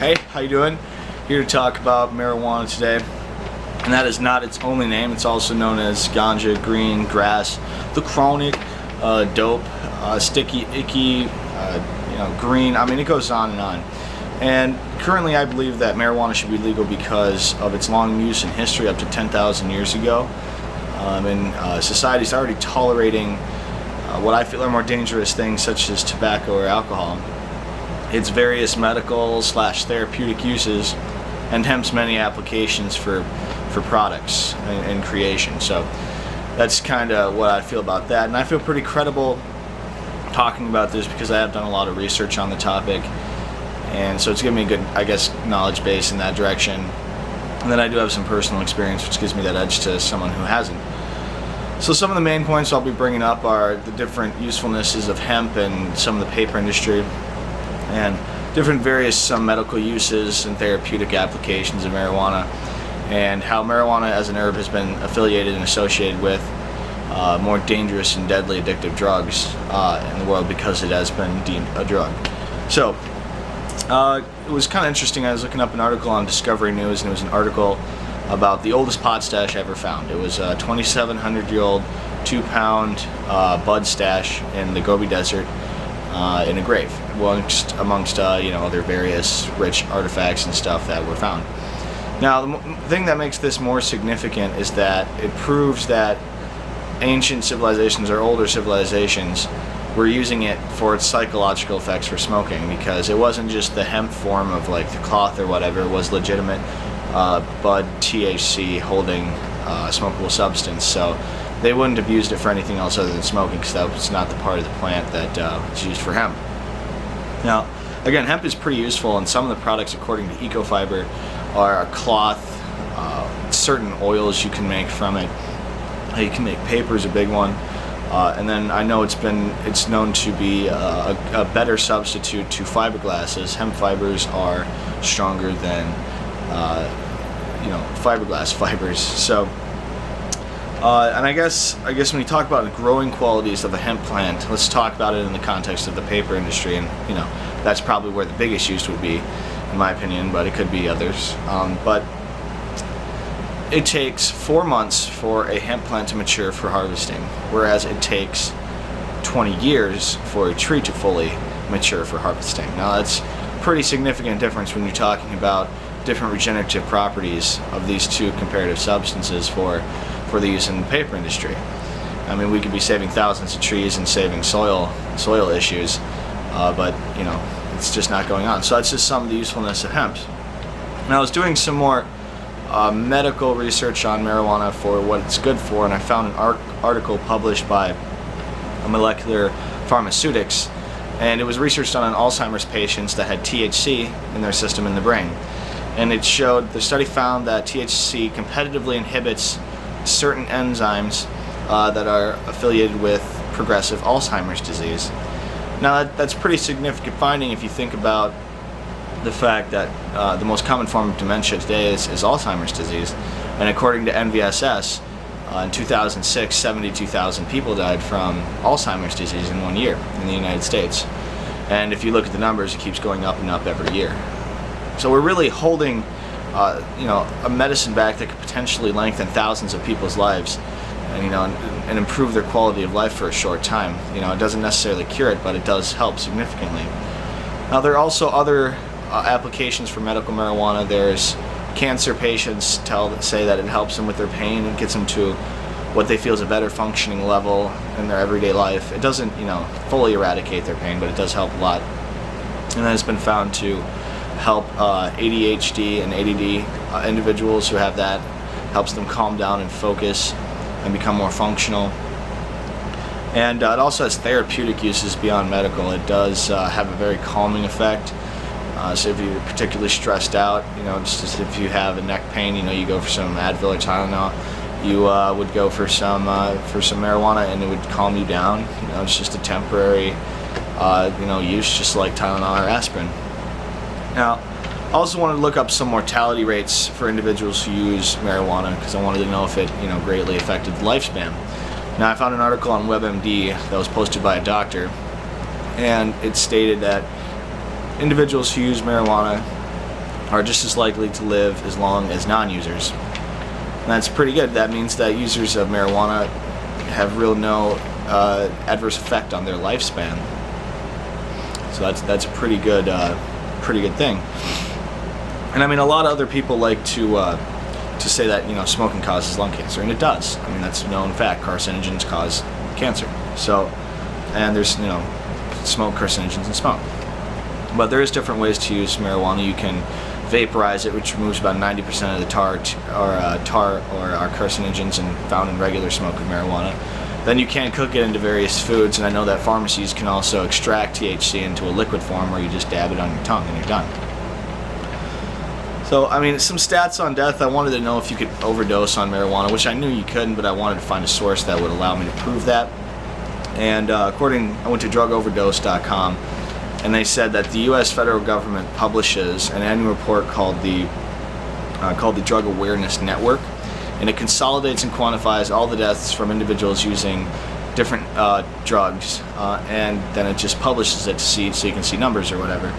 Hey, how you doing? Here to talk about marijuana today, and that is not its only name. It's also known as ganja, green, grass, the chronic, dope, sticky, icky, green. I mean, it goes on and on. And currently, I believe that marijuana should be legal because of its long use in history, up to 10,000 years ago. And society's already tolerating what I feel are more dangerous things, such as tobacco or alcohol. Its various medical / therapeutic uses, and hemp's many applications for products and creation. So that's kind of what I feel about that, and I feel pretty credible talking about this because I have done a lot of research on the topic, and so it's given me a good, I guess, knowledge base in that direction. And then I do have some personal experience, which gives me that edge to someone who hasn't. So some of the main points I'll be bringing up are the different usefulnesses of hemp and some of the paper industry, and different various some medical uses and therapeutic applications of marijuana, and how marijuana as an herb has been affiliated and associated with more dangerous and deadly addictive drugs in the world because it has been deemed a drug. So it was kind of interesting. I was looking up an article on Discovery News, and it was an article about the oldest pot stash ever found. It was a 2,700-year-old 2-pound bud stash in the Gobi Desert in a grave amongst other various rich artifacts and stuff that were found. Now, the thing that makes this more significant is that it proves that ancient civilizations or older civilizations were using it for its psychological effects for smoking, because it wasn't just the hemp form of like the cloth or whatever. It was legitimate bud THC holding smokable substance. So they wouldn't have used it for anything else other than smoking, because that was not the part of the plant that was used for hemp. Now, again, hemp is pretty useful, and some of the products, according to Ecofiber, are cloth, certain oils you can make from it. You can make paper is a big one, and then I know it's known to be a better substitute to fiberglasses. Hemp fibers are stronger than fiberglass fibers. So. And I guess when you talk about the growing qualities of a hemp plant, let's talk about it in the context of the paper industry, and that's probably where the biggest use would be, in my opinion, but it could be others. But it takes 4 months for a hemp plant to mature for harvesting, whereas it takes 20 years for a tree to fully mature for harvesting. Now that's a pretty significant difference when you're talking about different regenerative properties of these two comparative substances for the use in the paper industry. I mean, we could be saving thousands of trees and saving soil issues, but it's just not going on. So that's just some of the usefulness of hemp. Now, I was doing some more medical research on marijuana for what it's good for, and I found an article published by Molecular Pharmaceutics, and it was researched on Alzheimer's patients that had THC in their system in the brain. And the study found that THC competitively inhibits certain enzymes that are affiliated with progressive Alzheimer's disease. Now that's pretty significant finding if you think about the fact that the most common form of dementia today is Alzheimer's disease. And according to NVSS, in 2006, 72,000 people died from Alzheimer's disease in 1 year in the United States. And if you look at the numbers, it keeps going up and up every year. So we're really holding a medicine back that could potentially lengthen thousands of people's lives, and improve their quality of life for a short time. It doesn't necessarily cure it, but it does help significantly. Now, there are also other applications for medical marijuana. There's cancer patients say that it helps them with their pain and gets them to what they feel is a better functioning level in their everyday life. It doesn't, fully eradicate their pain, but it does help a lot. And then it's been found to help ADHD and ADD individuals who have that. Helps them calm down and focus and become more functional. And it also has therapeutic uses beyond medical. It does have a very calming effect. So if you're particularly stressed out, just if you have a neck pain, you go for some Advil or Tylenol. You would go for some marijuana, and it would calm you down. It's just a temporary use, just like Tylenol or aspirin. Now, I also wanted to look up some mortality rates for individuals who use marijuana, because I wanted to know if it, greatly affected the lifespan. Now, I found an article on WebMD that was posted by a doctor, and it stated that individuals who use marijuana are just as likely to live as long as non-users. And that's pretty good. That means that users of marijuana have no adverse effect on their lifespan. So that's a pretty good thing. And I mean, a lot of other people like to say that, you know, smoking causes lung cancer, and it does. I mean, that's a known fact. Carcinogens cause cancer. So, and there's, you know, smoke, carcinogens, and smoke. But there is different ways to use marijuana. You can vaporize it, which removes about 90% of the tar or our carcinogens found in regular smoke of marijuana. Then you can cook it into various foods, and I know that pharmacies can also extract THC into a liquid form where you just dab it on your tongue and you're done. So, I mean, some stats on death. I wanted to know if you could overdose on marijuana, which I knew you couldn't, but I wanted to find a source that would allow me to prove that. And I went to drugoverdose.com, and they said that the U.S. federal government publishes an annual report called the Drug Awareness Network, and it consolidates and quantifies all the deaths from individuals using different drugs, and then it just publishes it so you can see numbers or whatever.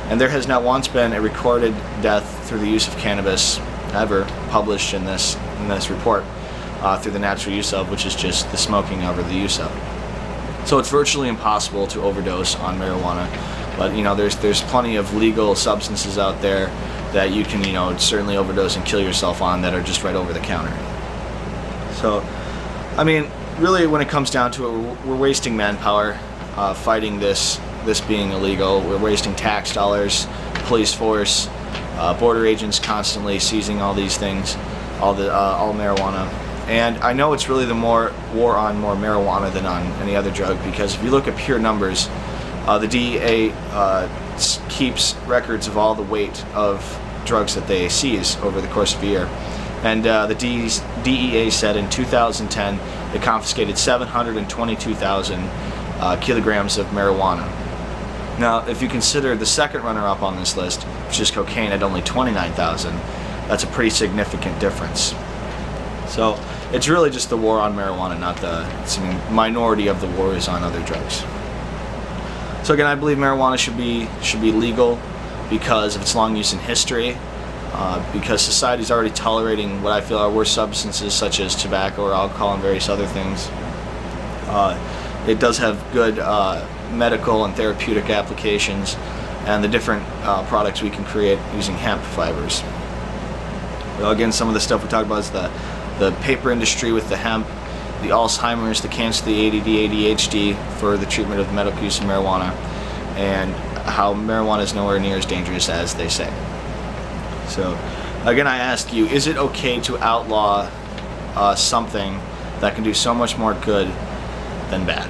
And there has not once been a recorded death through the use of cannabis ever published in this report through the natural use of, which is just the smoking of or the use of. So it's virtually impossible to overdose on marijuana, but you know, there's plenty of legal substances out there that you can, you know, certainly overdose and kill yourself on that are just right over the counter. So, I mean, really, when it comes down to it, we're wasting manpower fighting this being illegal. We're wasting tax dollars, police force, border agents constantly seizing all these things, all marijuana. And I know it's really the war on more marijuana than on any other drug, because if you look at pure numbers, the DEA keeps records of all the weight of drugs that they seize over the course of a year. And the DEA said in 2010 they confiscated 722,000 kilograms of marijuana. Now, if you consider the second runner-up on this list, which is cocaine, at only 29,000, that's a pretty significant difference. So it's really just the war on marijuana, not the minority of the war is on other drugs. So again, I believe marijuana should be legal because of its long use in history, because society is already tolerating what I feel are worse substances such as tobacco or alcohol and various other things. It does have good medical and therapeutic applications, and the different products we can create using hemp fibers. Well, again, some of the stuff we talked about is the paper industry with the hemp, the Alzheimer's, the cancer, the ADD, ADHD for the treatment of the medical use of marijuana, and how marijuana is nowhere near as dangerous as they say. So, again, I ask you, is it okay to outlaw something that can do so much more good than bad?